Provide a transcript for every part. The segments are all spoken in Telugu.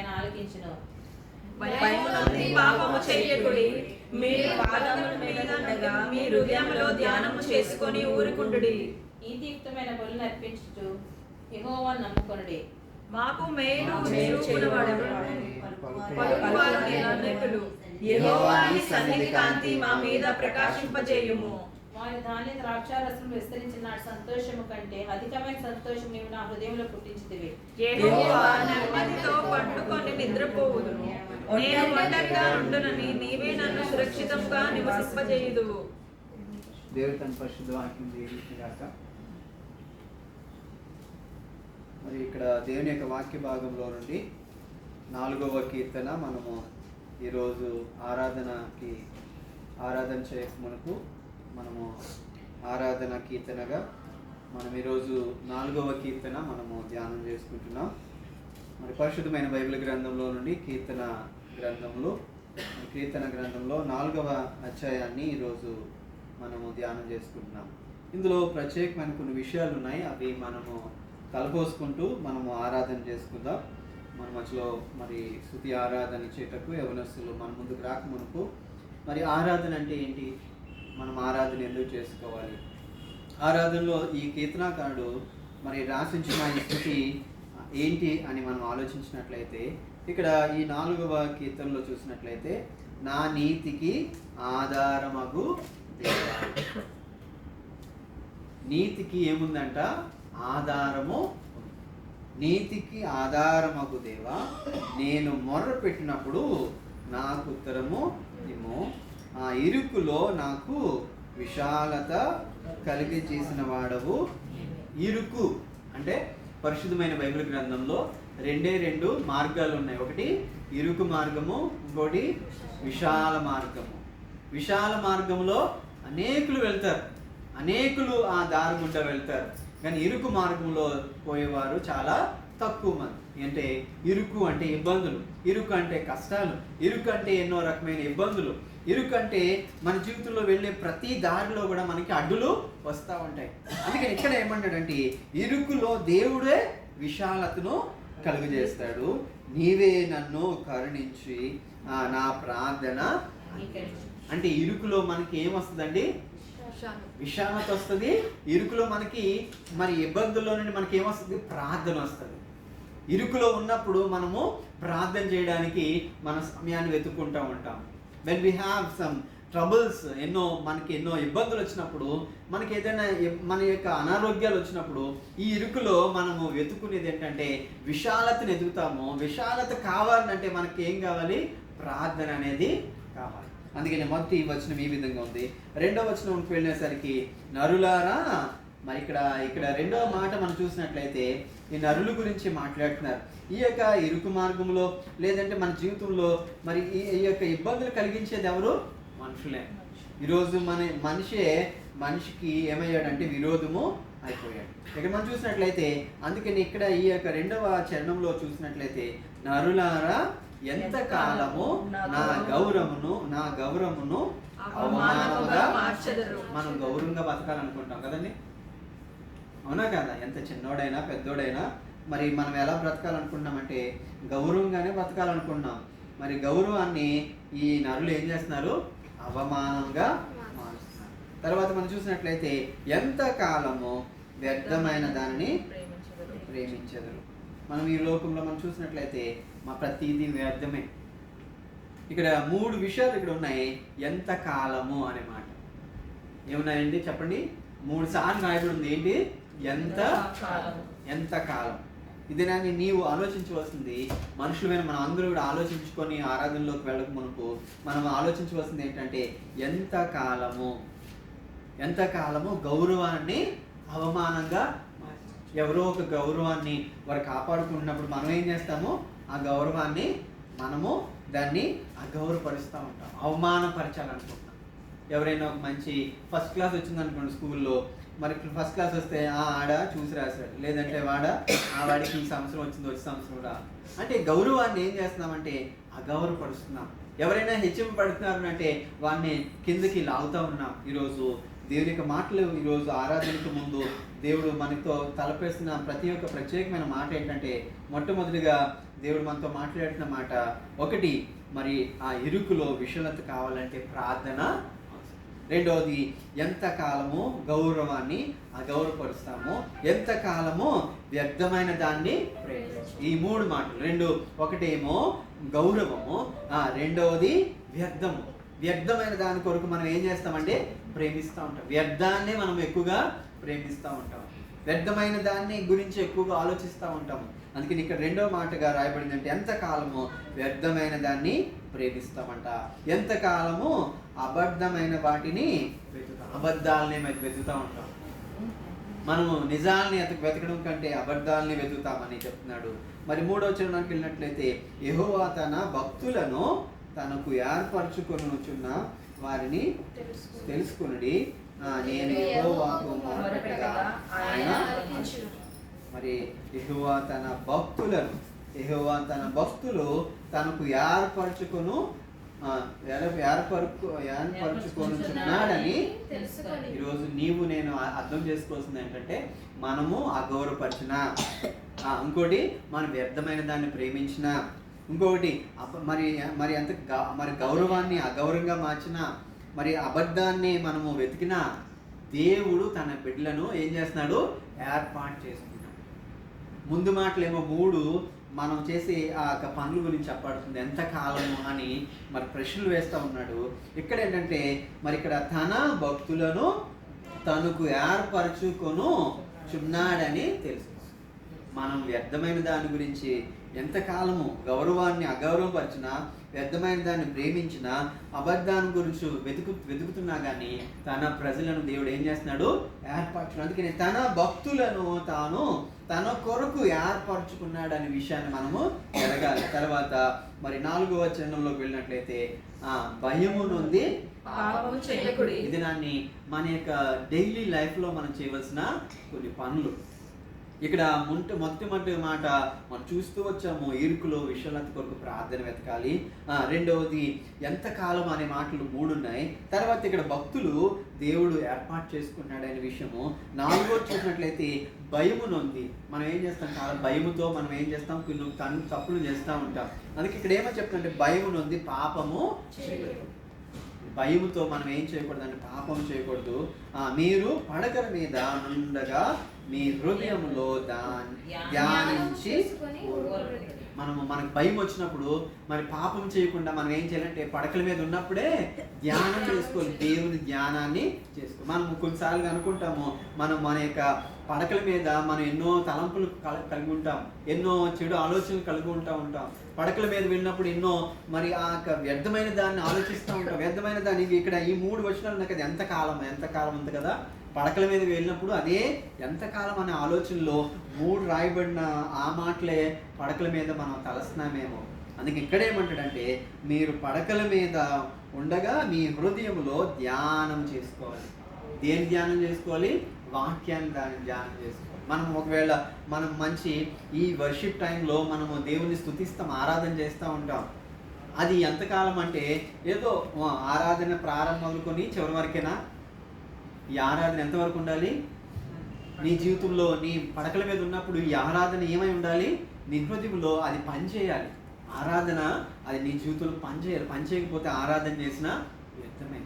ఆయన ఆలకించును. భయము నుండి పాపము చేయకుడి, మీరు పాదముల మీద ఉండగా మీ హృదయములో ధ్యానము చేసుకొని ఊరుకుండుడి. నీతియుక్తమైన బలులను అర్పించుచు యెహోవాను నమ్ముకొనుడి. మాకు మేలు చూపునవాడెవడు? పలుకువారు అనేకులు. యెహోవా నీ సన్నిధి కాంతి మా మీద ప్రకాశింపజేయుము. వారి ధాన్య ద్రాక్షారసం విస్తరించిన నాటి సంతోషము కంటే అధికమైన సంతోషం నీవు నా హృదయంలో పుట్టించితివి. యెహోవా నెమ్మదితో పట్టుకొని నిద్రపోవుదును. నేను ఒంటరిగా ఉండునని నీవే నన్ను సురక్షితంగా నివసింపజేయుదువు. దేవుడు తన పరిశుద్ధ వాక్యం దీవించుగాక. మరి ఇక్కడ దేవుని యొక్క వాక్య భాగంలో నుండి 4వ కీర్తన మనము ఈరోజు ఆరాధన చేయక మనకు మనము ఆరాధన కీర్తనగా మనం ఈరోజు 4వ కీర్తన మనము ధ్యానం చేసుకుంటున్నాం. మరి పరిశుద్ధమైన బైబిల్ గ్రంథంలో నుండి కీర్తన గ్రంథంలో 4వ అధ్యాయాన్ని ఈరోజు మనము ధ్యానం చేసుకుంటున్నాం. ఇందులో ప్రత్యేకమైన కొన్ని విషయాలు ఉన్నాయి. అవి మనము తలపోసుకుంటూ మనము ఆరాధన చేసుకుందాం. మన మధ్యలో మరి స్తుతి ఆరాధన ఇచ్చేటకు యవనస్తులు మన ముందుకు రాక మనకు మరి ఆరాధన అంటే ఏంటి, మనం ఆరాధన ఎందుకు చేసుకోవాలి, ఆరాధనలో ఈ కీర్తనాకారుడు మరి రాసించిన ఈ స్థితి ఏంటి అని మనం ఆలోచించినట్లయితే, ఇక్కడ ఈ 4వ కీర్తనలో చూసినట్లయితే నా నీతికి ఆధారమగు దేవా. నీతికి ఏముందంట? ఆధారము. నీతికి ఆధారమగు దేవా, నేను మొర్ర పెట్టినప్పుడు నాకు ఉత్తరము ఇమ్ము. ఆ ఇరుకులో నాకు విశాలత కలిగి చేసిన వాడవు. ఇరుకు అంటే పరిశుద్ధమైన బైబిల్ గ్రంథంలో 2 మార్గాలు ఉన్నాయి. ఒకటి ఇరుకు మార్గము, ఇంకోటి విశాల మార్గము. విశాల మార్గంలో అనేకులు వెళ్తారు, అనేకులు ఆ దారి గుండా వెళ్తారు. కానీ ఇరుకు మార్గంలో పోయేవారు చాలా తక్కువ మంది. అంటే ఇరుకు అంటే ఇబ్బందులు, ఇరుకు అంటే కష్టాలు, ఇరుకు అంటే ఎన్నో రకమైన ఇబ్బందులు, ఇరుకు అంటే మన జీవితంలో వెళ్ళే ప్రతి దారిలో కూడా మనకి అడ్డులు వస్తూ ఉంటాయి. అందుకని ఇక్కడ ఏమన్నాడంటే ఇరుకులో దేవుడే విశాలతను కలుగజేస్తాడు. నీవే నన్ను కరుణించి నా ప్రార్థన. అంటే ఇరుకులో మనకి ఏమొస్తుందండి? విశాలత వస్తుంది. ఇరుకులో మనకి మరి ఇబ్బందుల్లో నుండి మనకి ఏమొస్తుంది? ప్రార్థన వస్తుంది. ఇరుకులో ఉన్నప్పుడు మనము ప్రార్థన చేయడానికి మన సమయాన్ని వెతుక్కుంటూ ఉంటాం. When we have some troubles, మనకి ఎన్నో ఇబ్బందులు వచ్చినప్పుడు, మనకి ఏదైనా మన యొక్క అనారోగ్యాలు వచ్చినప్పుడు ఈ ఇరుకులో మనము వెతుక్కునేది ఏంటంటే విశాలతను ఎదుగుతాము. విశాలత కావాలంటే మనకి ఏం కావాలి? ప్రార్థన అనేది కావాలి. అందుకని మొదటి వచనం ఈ విధంగా ఉంది. 2వ వచనంకి వెళ్ళేసరికి నరులారా. మరి ఇక్కడ 2వ మాట మనం చూసినట్లయితే ఈ నరుల గురించి మాట్లాడుతున్నారు. ఈ యొక్క ఇరుకు మార్గంలో లేదంటే మన జీవితంలో మరి ఈ యొక్క ఇబ్బందులు కలిగించేది ఎవరు? మనుషులే. ఈరోజు మనిషికి ఏమయ్యాడంటే విరోధము అయిపోయాడు. ఇక్కడ మనం చూసినట్లయితే అందుకని ఇక్కడ ఈ యొక్క 2వ చరణంలో చూసినట్లయితే నరులారా ఎంత కాలము నా గౌరవమును అవమానముగా మార్చెదరు. మనం గౌరవంగా బతకాలనుకుంటాం కదండి, అవునా కదా? ఎంత చిన్నోడైనా పెద్దోడైనా మరి మనం ఎలా బ్రతకాలనుకుంటున్నామంటే గౌరవంగానే బ్రతకాలనుకుంటున్నాం. మరి గౌరవాన్ని ఈ నరులు ఏం చేస్తున్నారు? అవమానంగా మారుస్తున్నారు. తర్వాత మనం చూసినట్లయితే ఎంత కాలము వ్యర్థమైన దానిని ప్రేమించెదరు. మనం ఈ లోకంలో మనం చూసినట్లయితే మా ప్రతిదీ వ్యర్థమే. ఇక్కడ 3 విషయాలు ఇక్కడ ఉన్నాయి. ఎంత కాలము అనే మాట ఏమున్నాయండి చెప్పండి? 3 సార్లు రాయబడి ఉంది. ఏంటి? ఎంత కాలం. ఇదేనాన్ని నీవు ఆలోచించవలసింది. మనుషులమైన మనం అందరూ కూడా ఆలోచించుకొని ఆరాధనలోకి వెళ్ళక మునుపు మనం ఆలోచించవలసింది ఏంటంటే ఎంత కాలము గౌరవాన్ని అవమానంగా. ఎవరో ఒక గౌరవాన్ని వారు కాపాడుకుంటున్నప్పుడు మనం ఏం చేస్తాము? ఆ గౌరవాన్ని మనము దాన్ని అగౌరవపరుస్తూ ఉంటాం, అవమానపరచాలనుకుంటాం. ఎవరైనా ఒక మంచి ఫస్ట్ క్లాస్ వచ్చిందనుకోండి స్కూల్లో, మరి ఫస్ట్ క్లాస్ వస్తే ఆడ చూసి రాశాడు, లేదంటే వాడికి ఈ సంవత్సరం వచ్చింది, వచ్చే సంవత్సరం రా అంటే గౌరవాన్ని ఏం చేస్తున్నామంటే అగౌరవపరుస్తున్నాం. ఎవరైనా హెచ్చింపబడుతున్నారు అంటే వాడిని కిందకి లాగుతూ ఉన్నాం. ఈరోజు దేవుని యొక్క మాటలు, ఈరోజు ఆరాధనకు ముందు దేవుడు మనతో తలపేస్తున్న ప్రతి ఒక్క ప్రత్యేకమైన మాట ఏంటంటే మొట్టమొదటిగా దేవుడు మనతో మాట్లాడుతున్న మాట ఒకటి, మరి ఆ ఇరుకులో విషలత కావాలంటే ప్రార్థన. రెండవది, ఎంతకాలము గౌరవాన్ని అగౌరవపరుస్తామో, ఎంతకాలము వ్యర్థమైన దాన్ని ప్రేమిస్తాము. ఈ మూడు మాటలు, రెండు, ఒకటేమో గౌరవము, రెండవది వ్యర్థము. వ్యర్థమైన దాని కొరకు మనం ఏం చేస్తామంటే ప్రేమిస్తూ ఉంటాం. వ్యర్థాన్ని మనం ఎక్కువగా ప్రేమిస్తూ ఉంటాం, వ్యర్థమైన దాన్ని గురించి ఎక్కువగా ఆలోచిస్తూ ఉంటాము. అందుకని ఇక్కడ రెండో మాటగా రాయబడింది అంటే ఎంతకాలము వ్యర్థమైన దాన్ని ప్రేమిస్తామంట, ఎంతకాలము అబద్ధమైన వాటిని అబద్ధాలని వెతుకుతూ ఉంటాం. మనము నిజాల్ని వెతకడం కంటే అబద్ధాలని వెతుకుతామని చెప్తున్నాడు. మరి మూడో వచనానికి వెళ్ళినట్లయితే, యెహోవా తన భక్తులను తనకు ఏర్పరచుకొనుచున్న వారిని తెలుసుకొనుడి, నేను యెహోవాకు మొరపెట్టగా ఆయన మరి యెహోవా తన భక్తులను, యెహోవా తన భక్తులు తనకు ఏర్పరచుకొనుచున్నాడని. ఈరోజు నీవు నేను అర్థం చేసుకోవాల్సింది ఏంటంటే, మనము అగౌరవపరిచిన, ఇంకోటి మనం వ్యర్థమైన దాన్ని ప్రేమించిన, ఇంకొకటి మరి అంత మరి గౌరవాన్ని అగౌరవంగా మార్చిన, మరి అబద్ధాన్ని మనము వెతికిన, దేవుడు తన బిడ్డలను ఏం చేస్తున్నాడు? ఏర్పాటు చేసుకున్నాడు. ముందు మాటలేమో మూడు మనం చేసే ఆ పనుల గురించి చెప్పబడుతుంది, ఎంతకాలము అని మరి ప్రశ్నలు వేస్తూ ఉన్నాడు. ఇక్కడ ఏంటంటే మరి ఇక్కడ తన భక్తులను తనకు ఏర్పరచుకొనుచున్నాడని తెలుసు. మనం వ్యర్థమైన దాని గురించి ఎంతకాలము గౌరవాన్ని అగౌరవపరిచినా, వ్యర్థమైన దాన్ని ప్రేమించినా, అబద్ధాన్ని గురించి వెతుకుతున్నా కానీ తన ప్రజలను దేవుడు ఏం చేస్తున్నాడు? ఏర్పరచుకున్నాడు. అందుకని తన భక్తులను తాను తన కొరకు ఏర్పరచుకున్నాడు అనే విషయాన్ని మనము ఎరగాలి. తర్వాత మరి 4వ వచనంలోకి వెళ్ళినట్లయితే, భయము నుండి పాపము చేయకుడి. ఇది దాన్ని మన యొక్క డైలీ లైఫ్లో మనం చేయవలసిన కొన్ని పనులు. ఇక్కడ మొట్టమొదటి మాట మనం చూస్తూ వచ్చాము, ఇరుకులో విషలత కొరకు ప్రార్థన వెతకాలి. రెండవది ఎంతకాలం అనే మాటలు 3 ఉన్నాయి. తర్వాత ఇక్కడ భక్తులు దేవుడు ఏర్పాటు చేసుకున్నాడు అనే విషయము. 4వ చూసినట్లయితే భయము నొంది. మనం ఏం చేస్తాం? చాలా భయముతో మనం ఏం చేస్తాం? కొన్ని తప్పులు చేస్తూ ఉంటాం. అందుకే ఇక్కడ ఏమో చెప్తుంటే, భయము నొంది పాపము చేయకూడదు. భయముతో మనం ఏం చేయకూడదు అంటే పాపం చేయకూడదు. మీరు పడకల మీద నుండగా మీ హృదయంలో ధ్యానించి, మనకు భయం వచ్చినప్పుడు మరి పాపం చేయకుండా మనం ఏం చేయాలంటే పడకల మీద ఉన్నప్పుడే ధ్యానం చేసుకోవాలి, దేవుని ధ్యానాన్ని చేసుకోవాలి. మనం కొన్నిసార్లు అనుకుంటాము, మన యొక్క పడకల మీద మనం ఎన్నో తలంపులు కలిగి ఉంటాం, ఎన్నో చెడు ఆలోచనలు కలిగి ఉంటాం. పడకల మీద వెళ్ళినప్పుడు ఎన్నో మరి ఆ వ్యర్థమైన దాన్ని ఆలోచిస్తూ ఉంటాం. వ్యర్థమైన దాన్ని ఇక్కడ ఈ 3 వచనాలు ఉన్నాయి కదా, ఎంతకాలం ఉంది కదా. పడకల మీద వెళ్ళినప్పుడు అదే ఎంతకాలం అనే ఆలోచనలో 3 రాయబడిన ఆ మాటలే పడకల మీద మనం తలస్తున్నామేమో. అందుకే ఇక్కడేమంటాడంటే, మీరు పడకల మీద ఉండగా మీ హృదయంలో ధ్యానం చేసుకోవాలి. దేని ధ్యానం చేసుకోవాలి? వాక్యాన్ని ధ్యానం చేసుకోవాలి. మనం ఒకవేళ మనం మంచి ఈ వర్షిప్ టైంలో మనము దేవుని స్తుతిస్తాం, ఆరాధన చేస్తూ ఉంటాం. అది ఎంతకాలం అంటే ఏదో ఆరాధన ప్రారంభం మొదలుకొని చివరి వరకేనా? ఈ ఆరాధన ఎంతవరకు ఉండాలి? నీ జీవితంలో నీ పడకల మీద ఉన్నప్పుడు ఈ ఆరాధన ఏమై ఉండాలి? నీ హృదయంలో అది పనిచేయాలి. ఆరాధన అది నీ జీవితంలో పనిచేయాలి. పనిచేయకపోతే ఆరాధన చేసిన వ్యర్థమే.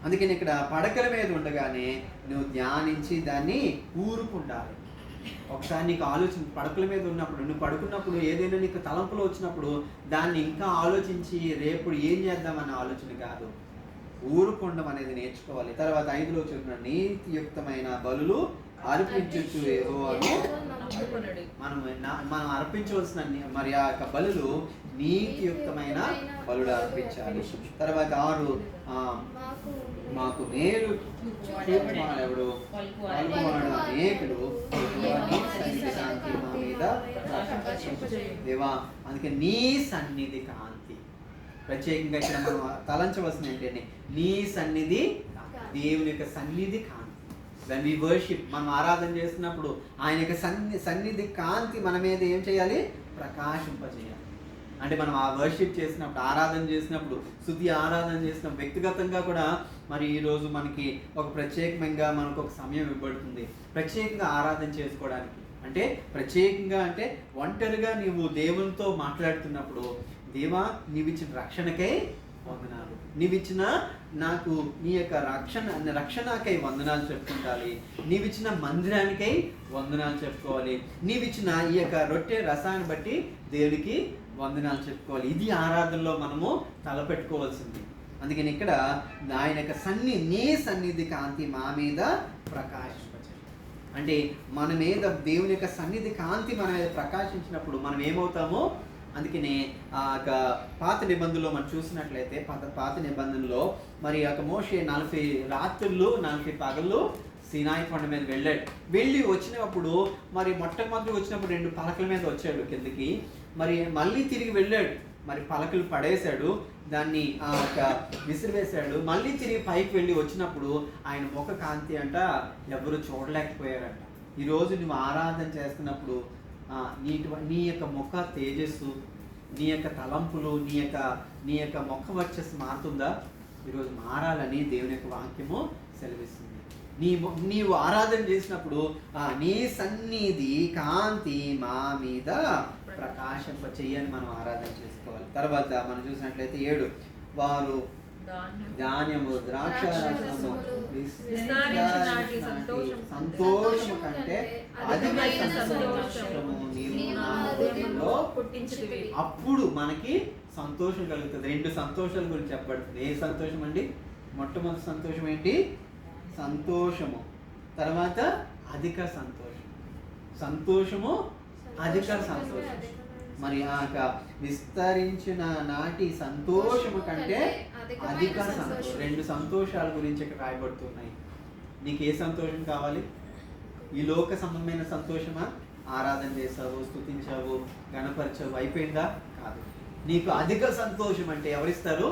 అందుకని ఇక్కడ పడకల మీద ఉండగానే నువ్వు ధ్యానించి దాన్ని ఊరుకుండాలి. ఒకసారి నీకు ఆలోచన పడకల మీద ఉన్నప్పుడు, నువ్వు పడుకున్నప్పుడు ఏదైనా నీకు తలంపులు వచ్చినప్పుడు దాన్ని ఇంకా ఆలోచించి రేపు ఏం చేద్దామన్న ఆలోచన కాదు, ఊరుకుండం అనేది నేర్చుకోవాలి. తర్వాత 5లో చెప్పిన నీతియుక్తమైన బలులు అర్పించు యెహోవాను. మనం అర్పించవలసిన మరి ఆ యొక్క బలులు నీతియుక్తమైన బలులు అర్పించాలి. తర్వాత 6 మాకు మేలు చూపువాడెవడు అనేకుడు మా మీద దేవా. అందుకే నీ సన్నిధి కాంతి ప్రత్యేకంగా ఇక్కడ మనం తలంచవలసిన ఏంటంటే నీ సన్నిధి, దేవుని యొక్క సన్నిధి కాంతి. వెన్ వి వర్షిప్, మనం ఆరాధన చేస్తున్నప్పుడు ఆయన యొక్క సన్నిధి కాంతి మన మీద ఏం చేయాలి? ప్రకాశింపజేయాలి. అంటే మనం ఆ వర్షిప్ చేసినప్పుడు, ఆరాధన చేసినప్పుడు, స్తుతి ఆరాధన చేసినప్పుడు వ్యక్తిగతంగా కూడా మరి ఈరోజు మనకి ఒక ప్రత్యేకంగా మనకు ఒక సమయం ఇవ్వబడుతుంది ప్రత్యేకంగా ఆరాధన చేసుకోవడానికి. అంటే ప్రత్యేకంగా అంటే ఒంటరిగా నీవు దేవునితో మాట్లాడుతున్నప్పుడు, దేవా నీవిచ్చిన రక్షణకై వందనాలు, నీవిచ్చిన నాకు నీ యొక్క రక్షణకై వందనాలు చెప్పుకుంటాలి, నీవిచ్చిన మందిరానికై వందనాలు చెప్పుకోవాలి, నీవిచ్చిన ఈ యొక్క రొట్టె రసాన్ని బట్టి దేవుడికి వందనాలు చెప్పుకోవాలి. ఇది ఆరాధనలో మనము తలపెట్టుకోవాల్సింది. అందుకని ఇక్కడ ఆయన యొక్క నీ సన్నిధి కాంతి మా మీద ప్రకాశింపచేయి. అంటే మన మీద దేవుని యొక్క సన్నిధి కాంతి మన మీద ప్రకాశించినప్పుడు మనం ఏమవుతామో, అందుకనే ఆ యొక్క పాత నిబంధనలో మనం చూసినట్లయితే పాత నిబంధనలో మరి ఆ యొక్క మోషే 40 రాత్రులు 40 పగళ్ళు సీనాయి కొండ మీద వెళ్ళి వచ్చినప్పుడు మరి మొట్టమొదటి వచ్చినప్పుడు 2 పలకల మీద వచ్చాడు కిందకి, మరి మళ్ళీ తిరిగి వెళ్ళాడు, మరి పలకలు పడేశాడు, దాన్ని విసిరివేశాడు, మళ్ళీ తిరిగి పైకి వెళ్ళి వచ్చినప్పుడు ఆయన ముఖ కాంతి అంట ఎవరు చూడలేకపోయారంట. ఈరోజు నువ్వు ఆరాధన చేస్తున్నప్పుడు నీ యొక్క ముఖ తేజస్సు, నీ యొక్క తలంపులు, నీ యొక్క ముఖ వర్చస్సు మారుతుందా? ఈరోజు మారాలని దేవుని యొక్క వాక్యము సెలవిస్తుంది. నీవు ఆరాధన చేసినప్పుడు నీ సన్నిధి కాంతి మా మీద ప్రకాశింప చెయ్యని మనం ఆరాధన చేసుకోవాలి. తర్వాత మనం చూసినట్లయితే 7 వారు ధాన్యము ద్రాక్షారసము సంతోషము కంటే అధికమైన సంతోషము అప్పుడు మనకి సంతోషం కలుగుతుంది. 2 సంతోషాల గురించి చెప్పబడుతుంది. ఏ సంతోషం అండి? మొట్టమొదటి సంతోషం ఏంటి? సంతోషము. తర్వాత అధిక సంతోషము అధిక సంతోషం. మరి ఆ విస్తరించిన నాటి సంతోషము కంటే అధిక సంతోషం. 2 సంతోషాల గురించి ఇక్కడ రాయబడుతున్నాయి. నీకు ఏ సంతోషం కావాలి? ఈ లోక సంబంధమైన సంతోషమా? ఆరాధన చేసావు, స్తుతించావు, గణపరిచావు, అయిపోయిందా? కాదు. నీకు అధిక సంతోషం అంటే ఎవరిస్తారు?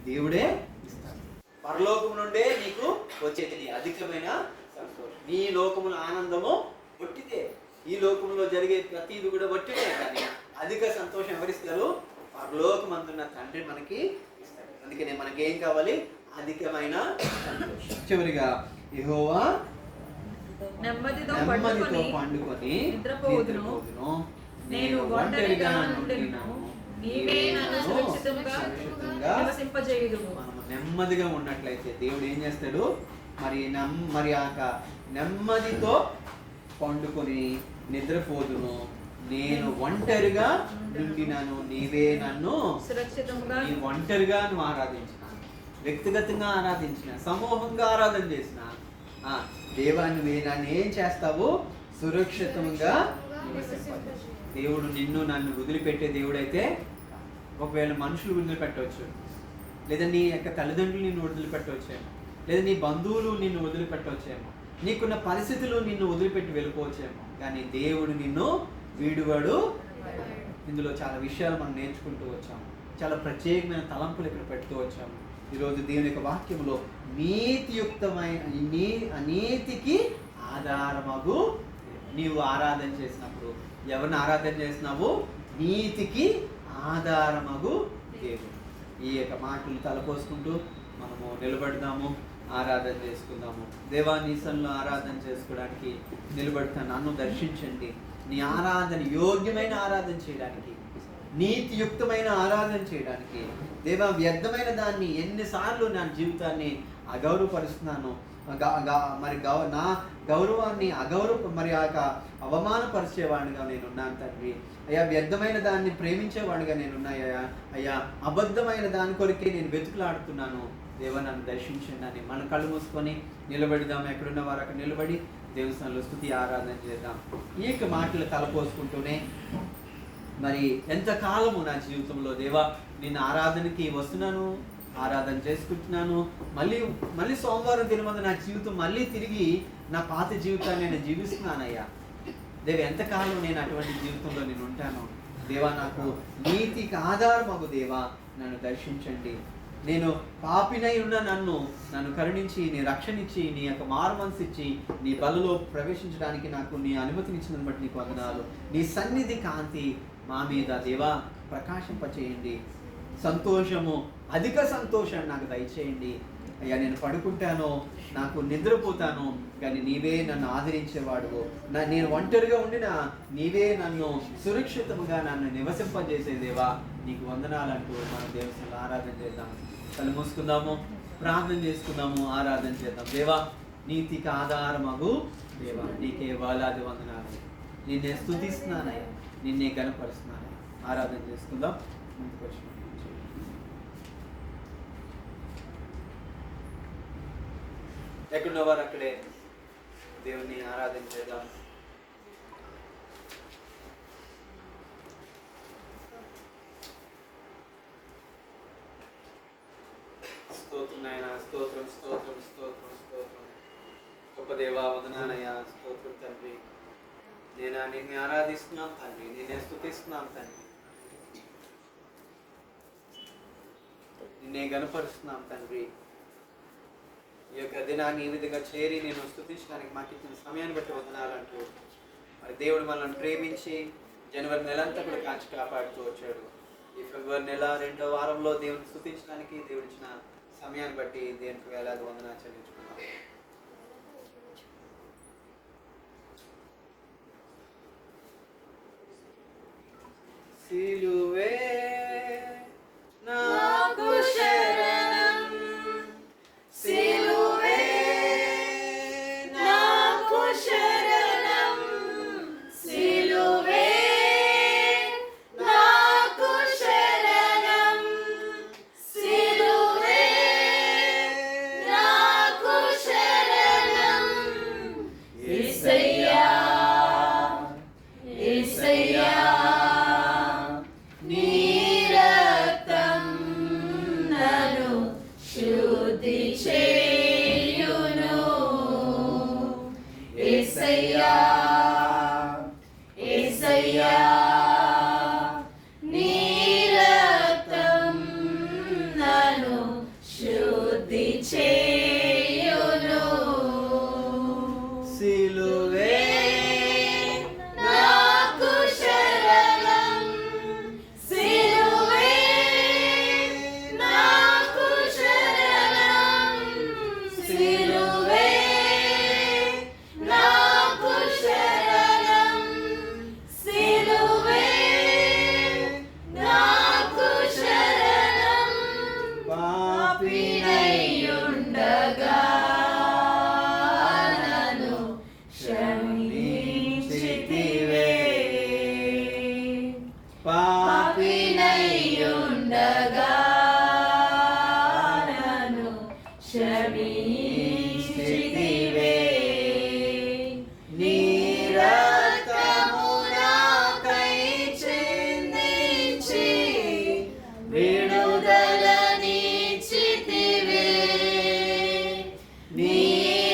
దేవుడే ఇస్తారు. పరలోకం నుండే నీకు వచ్చేది అధికమైన సంతోషం. నీ లోకముల ఆనందము ఒట్టిదే, ఈ లోకంలో జరిగే ప్రతిది కూడా ఒట్టిదే. కానీ అధిక సంతోషం ఎవరిస్తారు? పరలోకమందున్న తండ్రి మనకి ఇస్తాడు. అందుకనే మనకేం కావాలి? అధికమైన సంతోషం. చివరిగా యెహోవా నెమ్మదితో పండుకొని నిద్రపోదును, నేను ఒంటరిగా నుండును, నీవే నన్ను సురక్షితంగా నివసింపజేయుదువు. మనం నెమ్మదిగా ఉన్నట్లయితే దేవుడు ఏం చేస్తాడు? మరి ఆ నెమ్మదితో పండుకొని నిద్రపోదును, నేను ఒంటరిగా నుండినాను, నీవే నన్ను సురక్షితంగా. నీ ఒంటరిగా నువ్వు ఆరాధించిన, వ్యక్తిగతంగా ఆరాధించిన, సమూహంగా ఆరాధన చేసిన దేవా నువ్వే నన్ను ఏం చేస్తావు? సురక్షితంగా. దేవుడు నిన్ను నన్ను వదిలిపెట్టే దేవుడైతే, ఒకవేళ మనుషులు వదిలిపెట్టవచ్చు, లేదా నీ యొక్క తల్లిదండ్రులు నిన్ను వదిలిపెట్టవచ్చేమో, లేదా నీ బంధువులు నిన్ను వదిలిపెట్టవచ్చేమో, నీకున్న పరిస్థితులు నిన్ను వదిలిపెట్టి వెళ్ళిపోవచ్చేమో, కానీ దేవుడు నిన్ను వీడువాడు. ఇందులో చాలా విషయాలు మనం నేర్చుకుంటూ వచ్చాము, చాలా ప్రత్యేకమైన తలంపులు ఇక్కడ పెడుతూ వచ్చాము. ఈరోజు దేవుని యొక్క వాక్యంలో నీతియుక్తమైన నీతికి ఆధారమగు నీవు ఆరాధన చేసినప్పుడు, ఎవరిని ఆరాధన చేసినావు? నీతికి ఆధారమగు దేవుడు. ఈ యొక్క మాటలు తలపోసుకుంటూ మనము నిలబడదాము, ఆరాధన చేసుకుందాము. దేవా నీ సన్నిధిలో ఆరాధన చేసుకోవడానికి నిలబడతాను, నన్ను దర్శించండి. నీ ఆరాధన యోగ్యమైన ఆరాధన చేయడానికి, నీతియుక్తమైన ఆరాధన చేయడానికి. దేవా వ్యర్థమైన దాన్ని ఎన్నిసార్లు నా జీవితాన్ని అగౌరవపరుస్తున్నాను, మరి నా గౌరవాన్ని మరి అవమానపరిచేవాడిగా నేనున్నాను తండ్రి. అయ్యా వ్యర్థమైన దాన్ని ప్రేమించేవాడిగా నేనున్నాయ్యా. అయ్యా అబద్ధమైన దాని కొరకే నేను వెతుకులాడుతున్నాను. దేవా నన్ను దర్శించండి అని మన కళ్ళు మూసుకొని నిలబెడదాం. ఎక్కడున్న వారు అక్కడ నిలబడి దేవుని సన్నిధిలో స్తుతి ఆరాధన చేద్దాం. ఈ యొక్క మాటలు తలపోసుకుంటూనే మరి ఎంతకాలము నా జీవితంలో దేవా నేను ఆరాధనకి వస్తున్నాను, ఆరాధన చేసుకుంటున్నాను, మళ్ళీ సోమవారం దినమందు నా జీవితం మళ్ళీ తిరిగి నా పాత జీవితాన్ని నేను జీవిస్తున్నానయ్యా. దేవ ఎంతకాలం నేను అటువంటి జీవితంలో నేను ఉంటాను. దేవా నాకు నీతికి ఆధారమగు దేవా నన్ను దర్శించండి. నేను పాపినై ఉన్న నన్ను కరుణించి నీ రక్షణ ఇచ్చి నీ యొక్క మారుమనసు ఇచ్చి నీ బలలో ప్రవేశించడానికి నాకు నీ అనుమతినిచ్చినందుకు బట్టి నీకు వందనాలు. నీ సన్నిధి కాంతి మా మీద దేవా ప్రకాశింపచేయండి. సంతోషము, అధిక సంతోషాన్ని నాకు దయచేయండి అయ్యా. నేను పడుకుంటాను, నాకు నిద్రపోతాను, కానీ నీవే నన్ను ఆదరించేవాడు. నేను ఒంటరిగా ఉండినా నీవే నన్ను సురక్షితంగా నన్ను నివసింపజేసేదేవా, నీకు వందనాలంటూ మనం దేవుని ఆరాధన చేద్దాం. కళ్ళు మూసుకుందాము, ప్రార్థన చేసుకుందాము, ఆరాధన చేద్దాం. దేవా, నీతికి ఆధారమగు దేవా, నీకే వేలాది వందనాలు. నిన్నే స్తుతిస్తున్నానయ్యా, నిన్నే గణపరుస్తున్నానయ్యా. ఆరాధన చేసుకుందాం. ముందుకు వచ్చి ఎక్కడున్నవారు అక్కడే దేవుని ఆరాధన చేద్దాం. స్తోత్రం నాయనా, స్తోత్రం స్తోత్రం స్తోత్రం స్తోత్రం. గొప్ప దేవా, వందనాలయ్యా, స్తోత్రం తండ్రి. నేను నిన్ను ఆరాధిస్తున్నాం తండ్రి, నిన్నే స్తుతిస్తున్నాం తండ్రి, నిన్నే గణపరుస్తున్నాం తండ్రి. ఈ యొక్క దినాన్ని ఈ విధంగా చేరి నేను స్తుతించడానికి మాకు ఇచ్చిన సమయాన్ని బట్టి వందనాలంటూ మరి దేవుడు మనల్ని ప్రేమించి జనవరి నెలంతా కూడా కాచి కాపాడుతూ వచ్చాడు. ఈ ఫిబ్రవరి నెల 2వ వారంలో దేవుని స్తుతించడానికి దేవుడు ఇచ్చిన సమయాన్ని బట్టి దేవునికి వేలాది వందనాలు చెల్లించుకున్నాం. సిలువే నాకు శరణం, సిలువే నాకు శరణం, సిలువే నాకు శరణం, సిలువే నాకు శరణం. యేసయ్యా, యేసయ్యా, నీ రక్తం నన్ను శుద్ధి చేయును. యేసయ్యా, యేసయ్యా, నీ రక్తం నన్ను శుద్ధి చేయును. సిలువే నాకు శరణం, సిలువే నాకు శరణం, సిలువే నాకు శరణం, సిలువే నాకు శరణం. పాపినయ్యుండగా నన్ను క్షమించితివే, పాపినయ్యుండగా నన్ను క్షమించితివే. నీ రక్తము నాకై చిందించి విడుదలనిచ్చితివే. నీ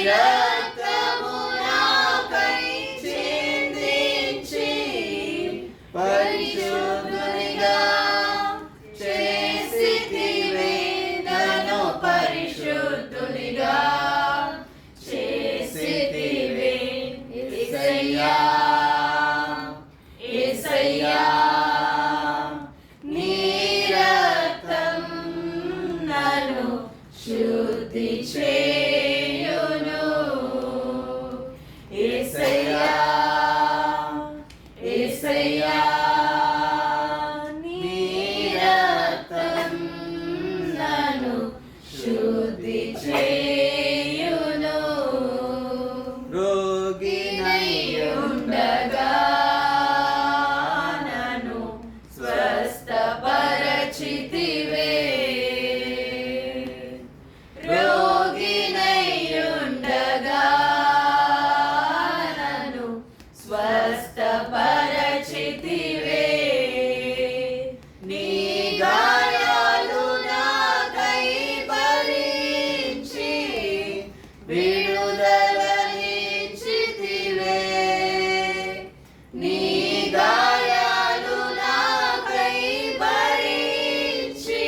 రక్తము నాకై చిందించి పరిశుద్ధునిగా చేసితివే. నన్ను పరిశుద్ధునిగా చేసితివే. యేసయ్యా, యేసయ్యా, నీ రక్తం నన్ను శుద్ధి చేయును. యేసయ్యా, యేసయ్యా, నీ రక్తం నన్ను శుద్ధి చేయును. రోగినయ్యుండగా నన్ను స్వస్థపరచితివే. రోగినయ్యుండగా నన్ను స్వస్థపరచితివే. నీ గాయాలు నాకై భరించి విడుదలనిచ్చితివే. నీ గాయాలు నాకై భరించి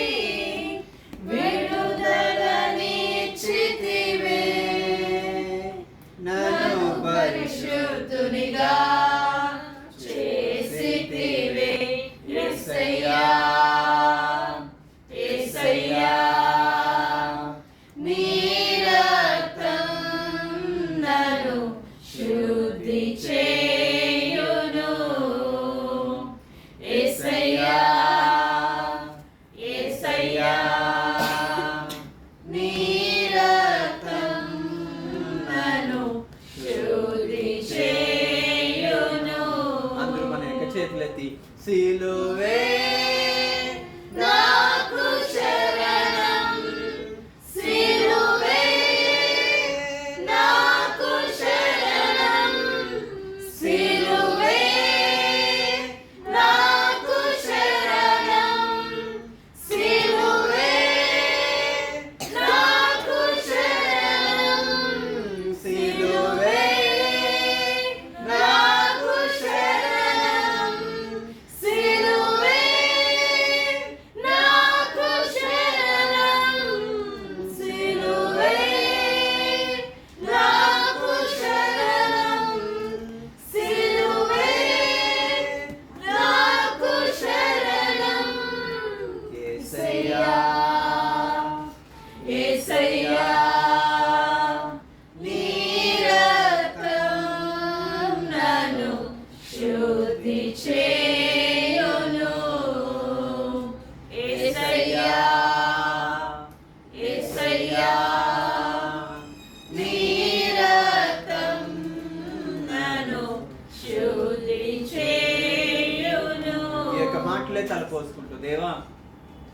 తలపోసుకుంటూ, దేవా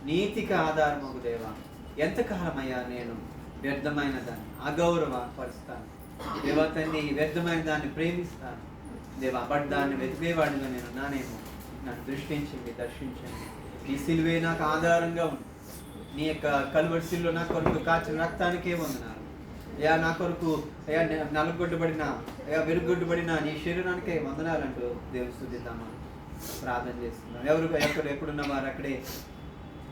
నీతికి ఆధారమగు దేవా, ఎంతకాలమయ్యా నేను వ్యర్థమైన దాన్ని అగౌరవపరుస్తాను దేవా తండ్రి, వ్యర్థమైన దాన్ని ప్రేమిస్తాను దేవా, బట్ దాన్ని వెతికేవాడిగా నేను ఉన్నానేమో. నన్ను దృష్టించండి, దర్శించండి. నీ సిలువే నాకు ఆధారంగా ఉంది. నీ యొక్క కలువరి సిలువ నా కొరకు కాచిన రక్తానికే వందనాలు అయ్యా. నా కొరకు అయ్యా నలుగొడ్డుబడిన అయ్యా వెలుగొడ్డుబడిన నీ శరీరానికే వందనాలంటూ దేవుని స్తుతిద్దామా, ప్రార్థన చేస్తున్నాం. ఎక్కడున్న వారు అక్కడే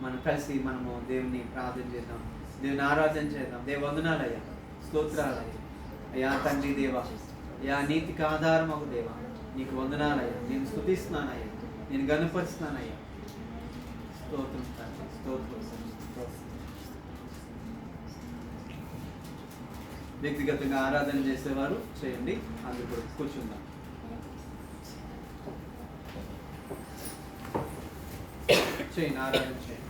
మనం కలిసి మనము దేవుని ప్రార్థన చేద్దాం, దేవుని ఆరాధన చేద్దాం. దేవ వందనాలయ్యా, స్తోత్రాలయ్యా. అయ్యా తండ్రి దేవా, అయ్యా నీతికి ఆధారం ఒక దేవా, నీకు వందనాలయ్యా. నేను స్తుతిస్తున్నానయ్యా, నేను గనుపరుస్తున్నానయ్యా. స్తోత్రం తండ్రి, స్తోత్రం. వ్యక్తిగతంగా ఆరాధన చేసేవారు చేయండి, అందరూ కూడా కూర్చుందాం. చేయండి, ఆరాధన చేయండి.